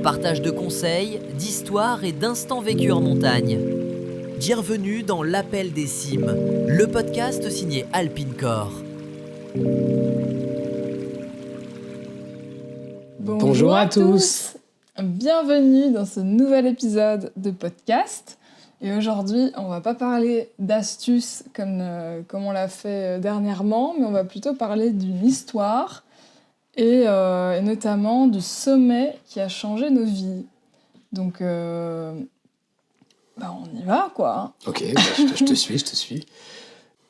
Partage de conseils, d'histoires et d'instants vécus en montagne. Bienvenue dans l'Appel des Cimes, le podcast signé Alpinecore. Bonjour à tous. Bienvenue dans ce nouvel épisode de podcast. Et aujourd'hui, on va pas parler d'astuces comme on l'a fait dernièrement, mais on va plutôt parler d'une histoire et notamment du sommet qui a changé nos vies. Donc, on y va, quoi. Ok, je te suis.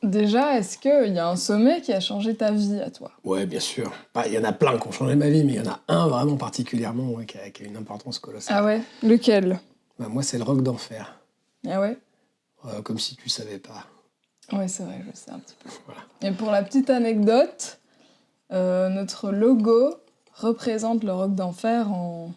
Déjà, est-ce qu'il y a un sommet qui a changé ta vie à toi ? Ouais, bien sûr. Il y en a plein qui ont changé ma vie, mais il y en a un vraiment particulièrement qui a une importance colossale. Ah ouais ? Lequel ? Moi, c'est le Roc d'Enfer. Ah ouais ? Comme si tu savais pas. Ouais, c'est vrai, je sais un petit peu. Voilà. Et pour la petite anecdote, notre logo représente le Roc d'Enfer en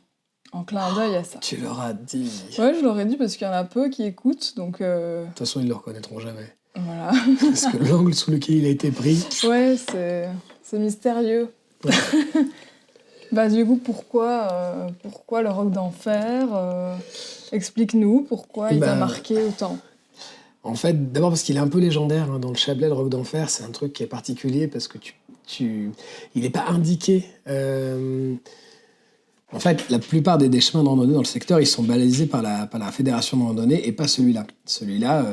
clin d'œil à ça. Tu leur as dit. Ouais, je l'aurais dit parce qu'il y en a peu qui écoutent, donc... De toute façon, ils le reconnaîtront jamais. Voilà. Parce que l'angle sous lequel il a été pris... Ouais, c'est mystérieux. Ouais. Du coup, pourquoi le Roc d'Enfer explique-nous pourquoi il t'a marqué autant. En fait, d'abord parce qu'il est un peu légendaire. Dans le Chablais, le Roc d'Enfer, c'est un truc qui est particulier parce que il n'est pas indiqué. En fait, la plupart des chemins de randonnée dans le secteur, ils sont balisés par la fédération de randonnée et pas celui-là. Celui-là,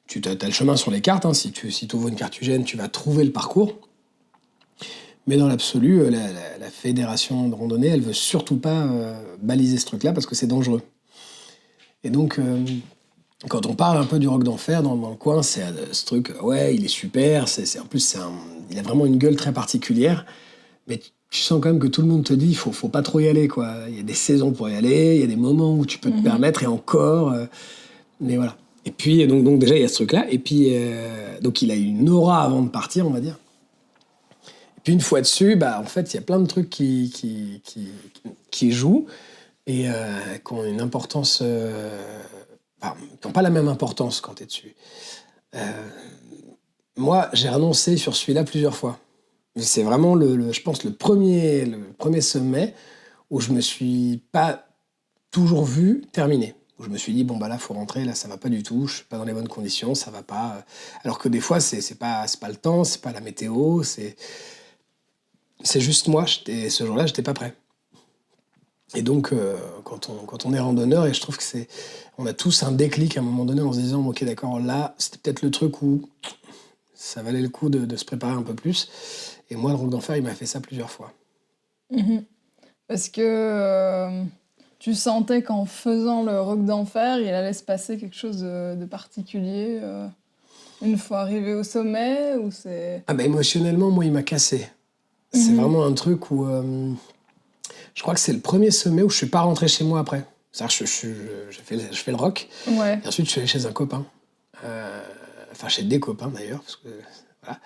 tu as le chemin sur les cartes. Si tu ouvres une cartugène, tu vas trouver le parcours. Mais dans l'absolu, la fédération de randonnée, elle veut surtout pas baliser ce truc-là parce que c'est dangereux. Et donc, quand on parle un peu du Roc d'Enfer dans le coin, c'est ce truc, ouais, il est super. En plus, il a vraiment une gueule très particulière. Mais tu sens quand même que tout le monde te dit, faut pas trop y aller, quoi. Il y a des saisons pour y aller, il y a des moments où tu peux te permettre, et encore. Mais voilà. Et puis, donc déjà, il y a ce truc-là. Et puis, donc, il a une aura avant de partir, on va dire. Et puis, une fois dessus, en fait, il y a plein de trucs qui jouent et qui ont une importance... qui n'ont pas la même importance quand tu es dessus. Moi, j'ai renoncé sur celui-là plusieurs fois. C'est vraiment, je pense, le premier sommet où je me suis pas toujours vu terminer. Où je me suis dit, là, faut rentrer, là, ça va pas du tout, je suis pas dans les bonnes conditions, ça va pas. Alors que des fois, c'est pas le temps, c'est pas la météo, c'est juste moi, ce jour-là, j'étais pas prêt. Et donc, quand on est randonneur, et je trouve que on a tous un déclic à un moment donné en se disant, ok, d'accord, là, c'était peut-être le truc où ça valait le coup de se préparer un peu plus. Et moi, le Roc d'Enfer, il m'a fait ça plusieurs fois. Parce que tu sentais qu'en faisant le Roc d'Enfer, il allait se passer quelque chose de particulier une fois arrivé au sommet ou c'est... Émotionnellement, moi, il m'a cassé. C'est vraiment un truc où... je crois que c'est le premier sommet où je suis pas rentré chez moi après. C'est-à-dire que je fais le rock. Ouais. Et ensuite, je suis allé chez un copain. Chez des copains, d'ailleurs. Parce que, voilà.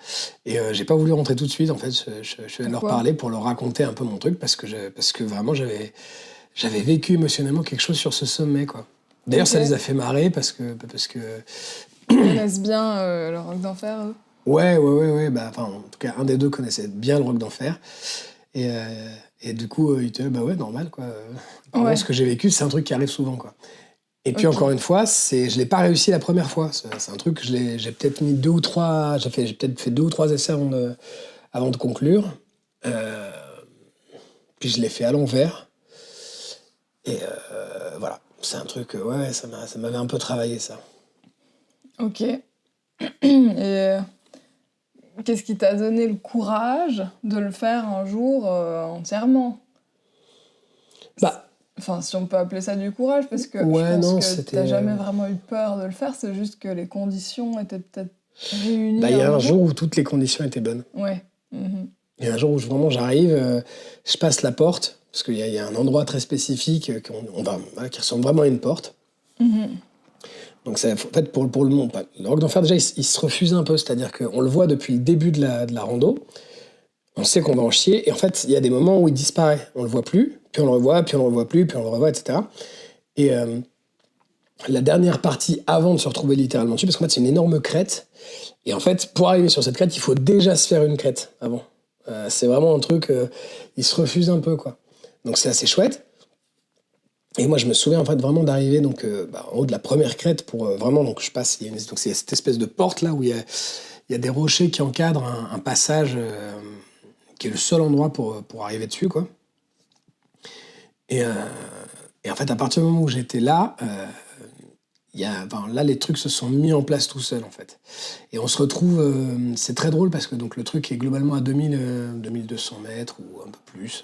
Et j'ai pas voulu rentrer tout de suite, en fait. Je suis allé leur parler pour leur raconter un peu mon truc. Parce que vraiment, j'avais vécu émotionnellement quelque chose sur ce sommet, quoi. D'ailleurs, ça les a fait marrer parce que... Ils connaissent bien le Roc d'Enfer, eux. Ouais. En tout cas, un des deux connaissait bien le Roc d'Enfer. Et du coup, il te dit, ouais, normal, quoi. Apparemment, ce que j'ai vécu, c'est un truc qui arrive souvent, quoi. Et puis, encore une fois, je l'ai pas réussi la première fois. C'est un truc que j'ai peut-être mis j'ai peut-être fait 2 ou 3 essais avant de conclure. Puis, je l'ai fait à l'envers. Et voilà. C'est un truc, ça m'avait un peu travaillé, ça. Ok. Et... qu'est-ce qui t'a donné le courage de le faire un jour entièrement ? Enfin, si on peut appeler ça du courage, parce que je pense que t'as jamais vraiment eu peur de le faire, c'est juste que les conditions étaient peut-être réunies. Il y a un jour où toutes les conditions étaient bonnes. Ouais. Il y a un jour où vraiment j'arrive, je passe la porte, parce qu'il y a un endroit très spécifique qui ressemble vraiment à une porte. Donc, en fait, pour le monde, le Roc d'Enfer, déjà, il se refuse un peu. C'est-à-dire qu'on le voit depuis le début de la rando. On sait qu'on va en chier. Et en fait, il y a des moments où il disparaît. On le voit plus, puis on le revoit, puis on le revoit plus, puis on le revoit, etc. Et la dernière partie, avant de se retrouver littéralement dessus, parce qu'en fait, c'est une énorme crête. Et en fait, pour arriver sur cette crête, il faut déjà se faire une crête avant. C'est vraiment un truc... il se refuse un peu, quoi. Donc, c'est assez chouette. Et moi, je me souviens en fait vraiment d'arriver donc, en haut de la première crête pour vraiment, donc je passe, donc c'est cette espèce de porte là où il y a des rochers qui encadrent un passage qui est le seul endroit pour arriver dessus, quoi. Et, euh, et en fait, à partir du moment où j'étais là, là, les trucs se sont mis en place tout seuls, en fait. Et on se retrouve, c'est très drôle parce que donc, le truc est globalement à 2200 mètres ou un peu plus.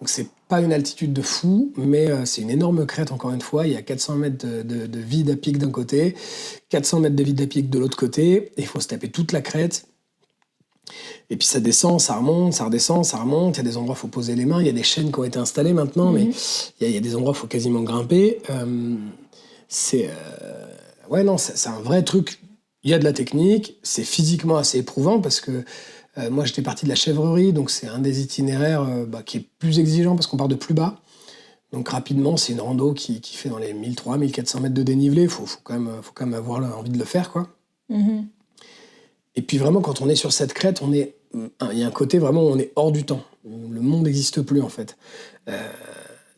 Donc c'est pas une altitude de fou, mais c'est une énorme crête, encore une fois. Il y a 400 mètres de vide à pic d'un côté, 400 mètres de vide à pic de l'autre côté, et il faut se taper toute la crête. Et puis ça descend, ça remonte, ça redescend, ça remonte. Il y a des endroits où il faut poser les mains. Il y a des chaînes qui ont été installées maintenant, mais il y a des endroits où il faut quasiment grimper. Ouais, non, c'est un vrai truc. Il y a de la technique, c'est physiquement assez éprouvant parce que moi j'étais parti de la Chèvrerie, donc c'est un des itinéraires qui est plus exigeant parce qu'on part de plus bas. Donc rapidement, c'est une rando qui fait dans les 1300-1400 mètres de dénivelé. Faut quand même avoir envie de le faire, quoi. Mhm. Et puis vraiment, quand on est sur cette crête, il y a un côté vraiment où on est hors du temps. Le monde n'existe plus, en fait.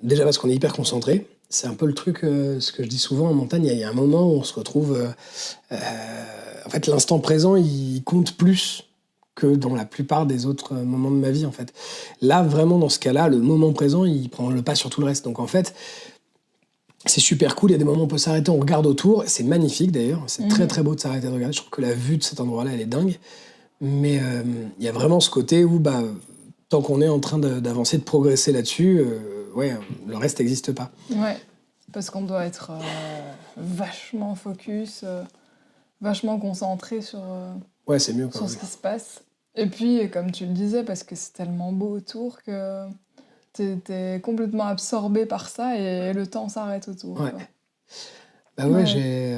Déjà parce qu'on est hyper concentré. C'est un peu le truc, ce que je dis souvent en montagne, il y a un moment où on se retrouve... en fait, l'instant présent, il compte plus que dans la plupart des autres moments de ma vie, en fait. Là, vraiment, dans ce cas-là, le moment présent, il prend le pas sur tout le reste. Donc, en fait, c'est super cool. Il y a des moments où on peut s'arrêter, on regarde autour. C'est magnifique, d'ailleurs. C'est très, très beau de s'arrêter et de regarder. Je trouve que la vue de cet endroit-là, elle est dingue. Mais il y a vraiment ce côté où, tant qu'on est en train d'avancer, de progresser là-dessus, le reste n'existe pas. Ouais, parce qu'on doit être vachement focus, vachement concentré sur, Ouais, c'est mieux quand sur même. ce qui se passe. Et puis, comme tu le disais, parce que c'est tellement beau autour que t'es complètement absorbé par ça et le temps s'arrête autour. Ouais. Quoi. Ouais, Ouais. j'ai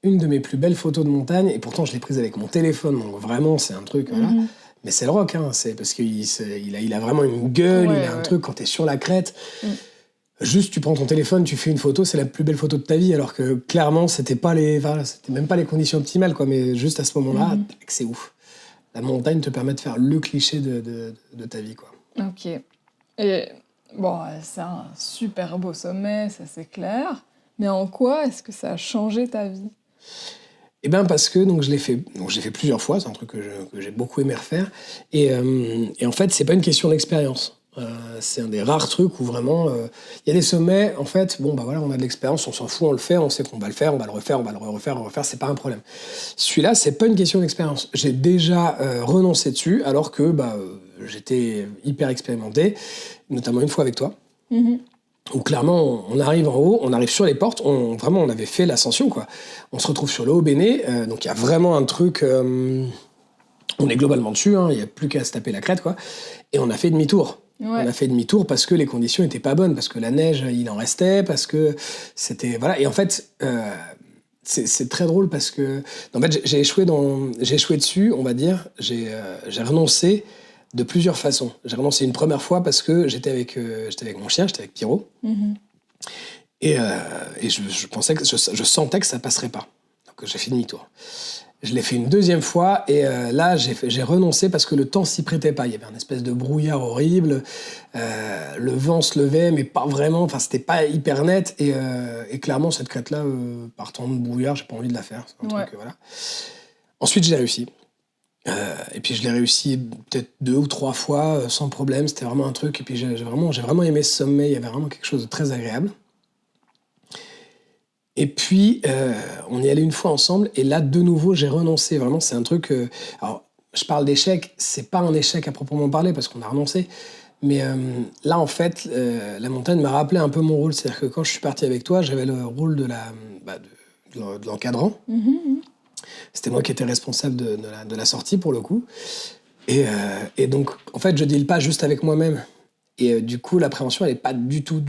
une de mes plus belles photos de montagne, et pourtant je l'ai prise avec mon téléphone, donc vraiment c'est un truc, voilà. Mhm. Mais c'est le rock, hein, c'est parce qu'il il a vraiment une gueule, il a un Ouais. truc quand t'es sur la crête. Mm. Juste, tu prends ton téléphone, tu fais une photo, c'est la plus belle photo de ta vie, alors que clairement, c'était même pas les conditions optimales, quoi. Mais juste à ce moment-là, tac, c'est ouf. La montagne te permet de faire le cliché de ta vie, quoi. Ok. Et bon, c'est un super beau sommet, ça c'est clair. Mais en quoi est-ce que ça a changé ta vie? Eh bien parce que donc je l'ai fait plusieurs fois, c'est un truc que j'ai beaucoup aimé refaire. Et en fait, c'est pas une question d'expérience. C'est un des rares trucs où vraiment, il y a des sommets, en fait, voilà, on a de l'expérience, on s'en fout, on le fait, on sait qu'on va le faire, on va le refaire, on va le refaire, c'est pas un problème. Celui-là, c'est pas une question d'expérience. J'ai déjà renoncé dessus, alors que j'étais hyper expérimenté, notamment une fois avec toi. Mhm. Où clairement, on arrive en haut, on arrive sur les portes, on avait fait l'ascension, quoi. On se retrouve sur le Haut-Béné, donc il y a vraiment un truc... on est globalement dessus, hein, il n'y a plus qu'à se taper la crête, quoi. Et on a fait demi-tour. Ouais. On a fait demi-tour parce que les conditions n'étaient pas bonnes, parce que la neige, il en restait, parce que c'était... Voilà, et en fait... c'est très drôle parce que... En fait, j'ai échoué dessus, on va dire. J'ai renoncé de plusieurs façons. J'ai renoncé une première fois parce que j'étais avec mon chien, j'étais avec Pierrot. Mhm. Et je pensais que je sentais que ça passerait pas. Donc j'ai fait demi-tour. Je l'ai fait une deuxième fois et là j'ai renoncé parce que le temps s'y prêtait pas. Il y avait une espèce de brouillard horrible. Le vent se levait mais pas vraiment. Enfin c'était pas hyper net et clairement cette crête-là, par temps de brouillard, j'ai pas envie de la faire. C'est un truc, voilà. Ensuite j'ai réussi. Et puis je l'ai réussi peut-être 2 ou 3 fois sans problème. C'était vraiment un truc. Et puis j'ai vraiment aimé ce sommet. Il y avait vraiment quelque chose de très agréable. Et puis, on y allait une fois ensemble, et là, de nouveau, j'ai renoncé. Vraiment, c'est un truc... alors, je parle d'échec, c'est pas un échec à proprement parler, parce qu'on a renoncé. Mais là, en fait, la montagne m'a rappelé un peu mon rôle. C'est-à-dire que quand je suis parti avec toi, j'avais le rôle de l'encadrant. Mhm. C'était moi qui étais responsable de la sortie, pour le coup. Et donc, en fait, je deal pas juste avec moi-même. Et du coup, l'appréhension, elle est pas du tout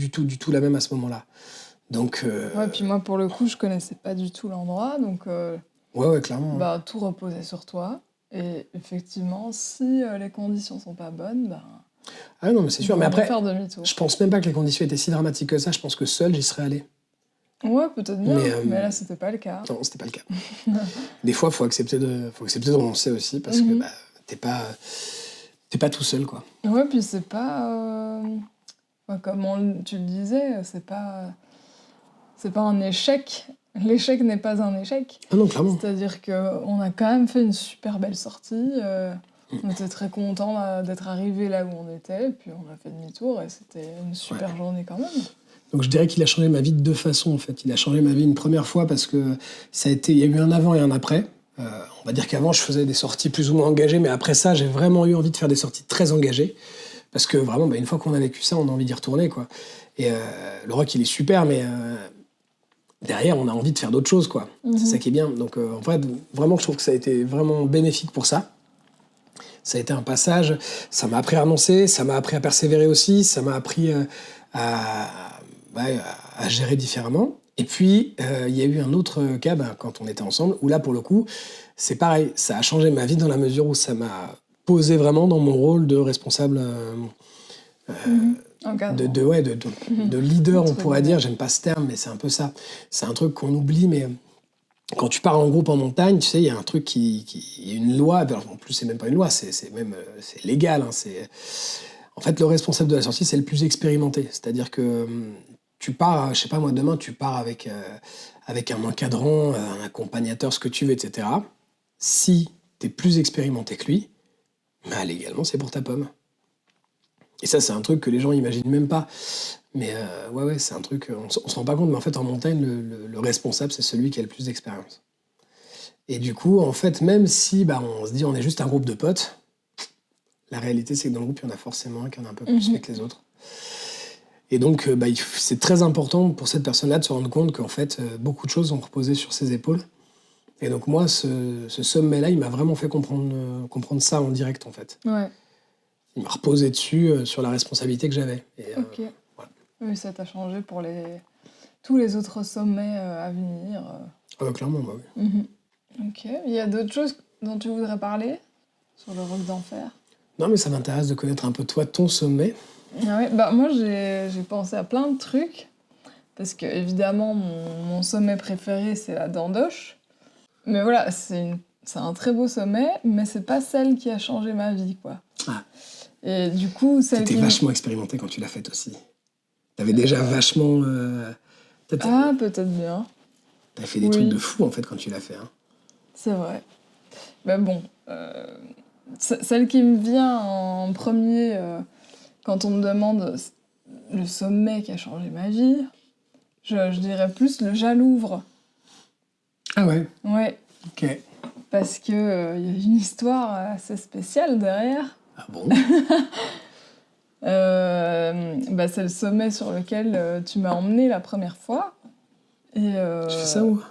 la même à ce moment-là. Donc, Ouais, puis moi, pour le coup, je connaissais pas du tout l'endroit, donc ouais, clairement. tout reposait sur toi. Et effectivement, si les conditions sont pas bonnes, Ah non, mais c'est sûr. Mais après, faire demi-tour. je pense même pas que les conditions étaient si dramatiques que ça. Je pense que seul, j'y serais allé. Ouais, peut-être bien, mais là, c'était pas le cas. Non, c'était pas le cas. Des fois, faut accepter de renoncer aussi, parce que t'es pas tout seul, quoi. Ouais, puis c'est pas... Enfin, tu le disais, c'est pas un échec. L'échec n'est pas un échec. Ah non, clairement. C'est-à-dire qu'on a quand même fait une super belle sortie. On était très contents d'être arrivés là où on était. Et puis on a fait demi-tour et c'était une super journée quand même. Donc je dirais qu'il a changé ma vie de deux façons en fait. Il a changé ma vie une première fois parce que il y a eu un avant et un après. On va dire qu'avant je faisais des sorties plus ou moins engagées, mais après ça j'ai vraiment eu envie de faire des sorties très engagées parce que vraiment une fois qu'on a vécu ça, on a envie d'y retourner quoi. Et le rock il est super, mais derrière on a envie de faire d'autres choses quoi. C'est ça qui est bien. Donc en fait vraiment je trouve que ça a été vraiment bénéfique pour ça. Ça a été un passage. Ça m'a appris à renoncer, ça m'a appris à persévérer aussi, ça m'a appris à gérer différemment. Et puis, il y a eu un autre cas, quand on était ensemble, où là, pour le coup, c'est pareil. Ça a changé ma vie dans la mesure où ça m'a posé vraiment dans mon rôle de responsable, de leader, on pourrait dire. J'aime pas ce terme, mais c'est un peu ça. C'est un truc qu'on oublie, mais quand tu pars en groupe en montagne, tu sais, il y a un truc il y a une loi. Alors, en plus, c'est même pas une loi, c'est légal. En fait, le responsable de la sortie, c'est le plus expérimenté. C'est-à-dire que tu pars, je sais pas moi, demain, tu pars avec un encadrant, un accompagnateur, ce que tu veux, etc. Si tu es plus expérimenté que lui, légalement, c'est pour ta pomme. Et ça, c'est un truc que les gens n'imaginent même pas. Mais c'est un truc, on se rend pas compte, mais en fait, en montagne, le responsable, c'est celui qui a le plus d'expérience. Et du coup, en fait, même si on se dit on est juste un groupe de potes, la réalité, c'est que dans le groupe, il y en a forcément un qui en a un peu plus fait que les autres. Et donc, c'est très important pour cette personne-là de se rendre compte qu'en fait, beaucoup de choses sont reposées sur ses épaules. Et donc, moi, ce sommet-là, il m'a vraiment fait comprendre ça en direct, en fait. Ouais. Il m'a reposé dessus sur la responsabilité que j'avais. Et, ok. Voilà. Oui, ça t'a changé pour tous les autres sommets à venir. Clairement, oui. Ok. Il y a d'autres choses dont tu voudrais parler sur le roc d'enfer? Non, mais ça m'intéresse de connaître un peu toi, ton sommet. Ah ouais, moi j'ai pensé à plein de trucs, parce que évidemment mon sommet préféré c'est la Dandoche, mais voilà, c'est un très beau sommet, mais c'est pas celle qui a changé ma vie quoi. Ah. Et du coup t'étais vachement expérimenté quand tu l'as faite aussi. T'avais déjà vachement peut-être bien. T'as fait des trucs de fou en fait quand tu l'as fait. C'est vrai. Mais bon, celle qui me vient en premier quand on me demande le sommet qui a changé ma vie, je dirais plus le Jalouvre. Ah ouais? Ouais. Ok. Parce que y a une histoire assez spéciale derrière. Ah bon? C'est le sommet sur lequel tu m'as emmené la première fois. Et, je fais ça moi?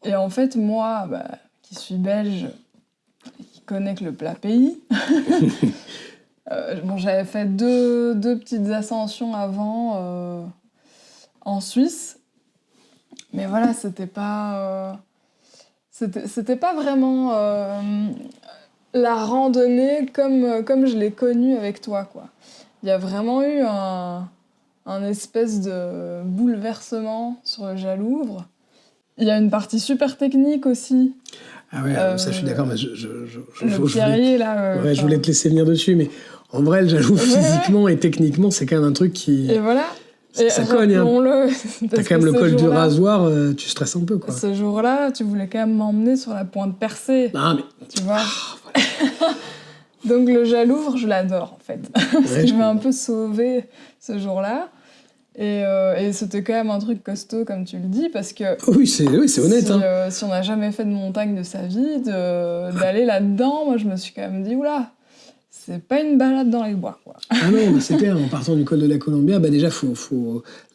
Et en fait, moi, qui suis belge, qui connais que le plat pays, j'avais fait deux petites ascensions avant en Suisse, mais voilà, c'était pas vraiment la randonnée comme je l'ai connue avec toi, quoi. Il y a vraiment eu un espèce de bouleversement sur le Jalouvre. Il y a une partie super technique aussi. Ah ouais, ça je suis d'accord, mais je voulais te laisser venir dessus, mais en vrai, le Jalouvre, physiquement et techniquement, c'est quand même un truc qui... Et voilà. Ça cogne, hein. T'as quand même le col du rasoir, tu stresses un peu, quoi. Ce jour-là, tu voulais quand même m'emmener sur la pointe percée. Ah, mais... Tu vois. Voilà. Donc le Jalouvre, je l'adore, en fait. Parce que je m'ai un peu sauvée ce jour-là. Et c'était quand même un truc costaud, comme tu le dis, parce que... Oui, c'est honnête. Si on n'a jamais fait de montagne de sa vie, d'aller là-dedans, moi, je me suis quand même dit, oula, c'est pas une balade dans les bois, quoi. Ah non, c'est clair, en partant du col de la Columbia, déjà,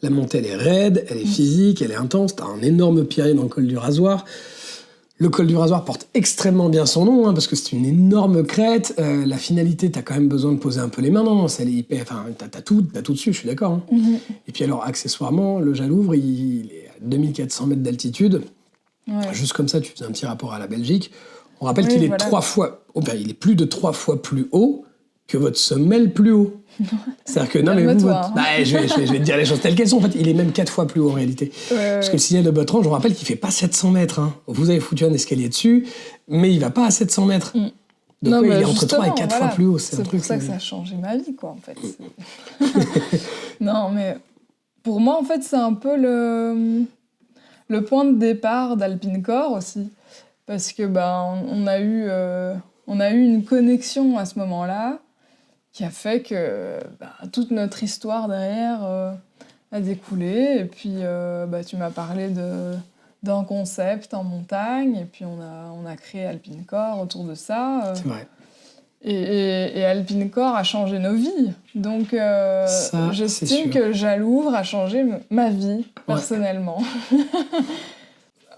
la montée, elle est raide, elle est physique, elle est intense, t'as un énorme pierrier dans le col du rasoir. Le col du rasoir porte extrêmement bien son nom, parce que c'est une énorme crête. La finalité, t'as quand même besoin de poser un peu les mains. Non, c'est hyper... Enfin, t'as tout dessus, je suis d'accord. Et puis alors, accessoirement, le Jalouvre, il est à 2400 mètres d'altitude. Ouais. Juste comme ça, tu fais un petit rapport à la Belgique. On rappelle qu'il est il est plus de 3 fois plus haut que votre sommet le plus haut. C'est-à-dire que, je vais te dire les choses telles qu'elles sont. En fait, il est même 4 fois plus haut en réalité. Parce que le signal de Botrange, je vous rappelle qu'il fait pas 700 mètres. Vous avez foutu un escalier dessus, mais il va pas à 700 mètres. Donc il est entre 3 et 4 fois plus haut. C'est pour ça que ça a changé ma vie, quoi, en fait. Non, mais pour moi, en fait, c'est un peu le point de départ d'Alpinecore aussi. Parce que on a eu une connexion à ce moment-là qui a fait que toute notre histoire derrière a découlé. Et puis, tu m'as parlé d'un concept en montagne, et puis on a créé Alpinecore autour de ça. C'est vrai. Et Alpinecore a changé nos vies. Donc, Ça, c'est j'estime sûr. que Jalouvre a changé ma vie, personnellement.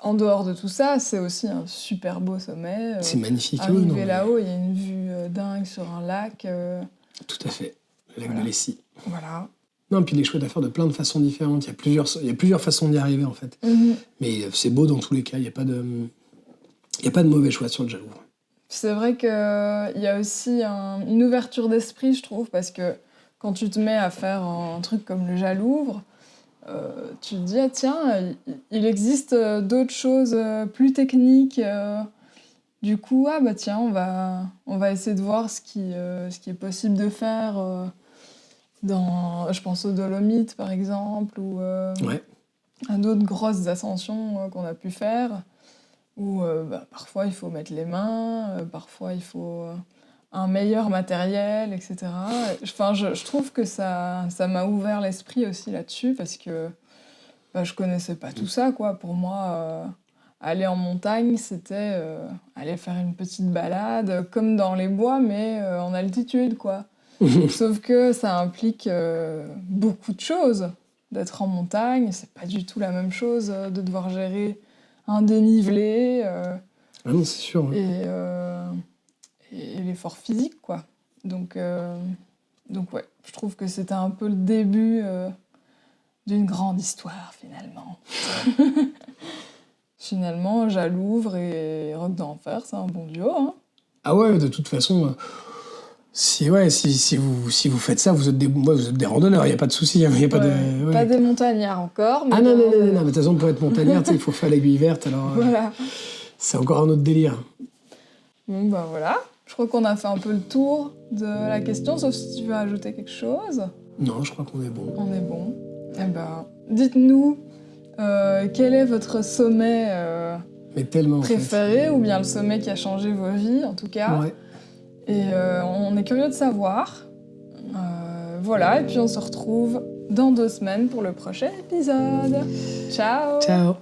En dehors de tout ça, c'est aussi un super beau sommet. C'est magnifique. Arriver oui, non, mais- là-haut, il y a une vue dingue sur un lac. Tout à fait. Le lac Voilà. de Lessy. Voilà. Non, puis il est chouette à faire de plein de façons différentes. Il y a plusieurs façons d'y arriver, en fait. Mais c'est beau dans tous les cas. Il n'y a pas de mauvais choix sur le Jalouvre. C'est vrai qu'il y a aussi une ouverture d'esprit, je trouve, parce que quand tu te mets à faire un truc comme le Jalouvre, tu te dis, ah tiens, il existe d'autres choses plus techniques. Du coup, tiens, on va essayer de voir ce qui est possible de faire je pense aux Dolomites, par exemple, ou Ouais. à d'autres grosses ascensions qu'on a pu faire, où parfois il faut mettre les mains, parfois il faut un meilleur matériel, etc. Enfin, je trouve que ça m'a ouvert l'esprit aussi là-dessus, parce que je connaissais pas tout ça, quoi. Pour moi, aller en montagne, c'était aller faire une petite balade, comme dans les bois, mais en altitude, quoi. Sauf que ça implique beaucoup de choses d'être en montagne. C'est pas du tout la même chose de devoir gérer un dénivelé Ah non, c'est sûr. Ouais. et l'effort physique, quoi. Donc ouais, je trouve que c'était un peu le début d'une grande histoire, finalement. Finalement, Jalouvre et Roc d'Enfer, c'est un bon duo, hein. Ah ouais, de toute façon, si vous faites ça, vous êtes des randonneurs, il n'y a pas de souci. Il y a pas de, ouais. Pas des montagnards encore, mais Ah non, des mais de randonneurs. toute façon, pour être montagnard, il faut faire l'aiguille verte, alors Voilà. c'est encore un autre délire. Donc voilà, je crois qu'on a fait un peu le tour de la question, sauf si tu veux ajouter quelque chose. Non, je crois qu'on est bon. On est bon. Eh dites-nous quel est votre sommet Mais tellement, en fait. préféré, ou bien le sommet qui a changé vos vies, en tout cas. Ouais. Et on est curieux de savoir. Voilà, et puis on se retrouve dans 2 semaines pour le prochain épisode. Ciao! Ciao.